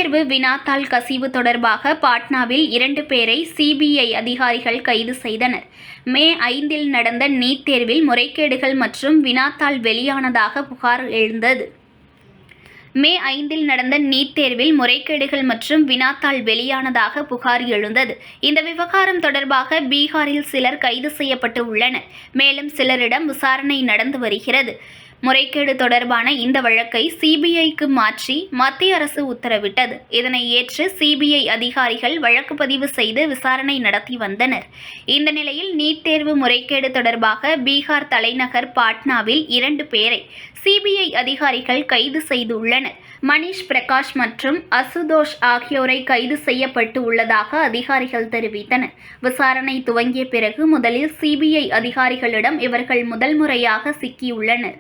தேர்வு வினாத்தாள் கசிவு தொடர்பாக பாட்னாவில் 2 பேரை சிபிஐ அதிகாரிகள் கைது செய்தனர். மே 5 நடந்த நீட் தேர்வில் முறைகேடுகள் மற்றும் வினாத்தாள் வெளியானதாக புகார் எழுந்தது. மே 5 நடந்த நீட் தேர்வில் முறைகேடுகள் மற்றும் வினாத்தாள் வெளியானதாக புகார் எழுந்தது. இந்த விவகாரம் தொடர்பாக பீகாரில் சிலர் கைது செய்யப்பட்டு உள்ளனர். மேலும் சிலரிடம் விசாரணை நடந்து வருகிறது. முறைகேடு தொடர்பான இந்த வழக்கை சிபிஐக்கு மாற்றி மத்திய அரசு உத்தரவிட்டது. இதனை ஏற்று சிபிஐ அதிகாரிகள் வழக்கு பதிவு செய்து விசாரணை நடத்தி வந்தனர். இந்த நிலையில் நீட் தேர்வு முறைகேடு தொடர்பாக பீகார் தலைநகர் பாட்னாவில் 2 பேரை சிபிஐ அதிகாரிகள் கைது செய்துள்ளனர். மணிஷ் பிரகாஷ் மற்றும் அசுதோஷ் ஆகியோரை கைது செய்யப்பட்டு உள்ளதாக அதிகாரிகள் தெரிவித்தனர். விசாரணை துவங்கிய பிறகு முதலில் சிபிஐ அதிகாரிகளிடம் இவர்கள் முதல் முறையாக சிக்கியுள்ளனர்.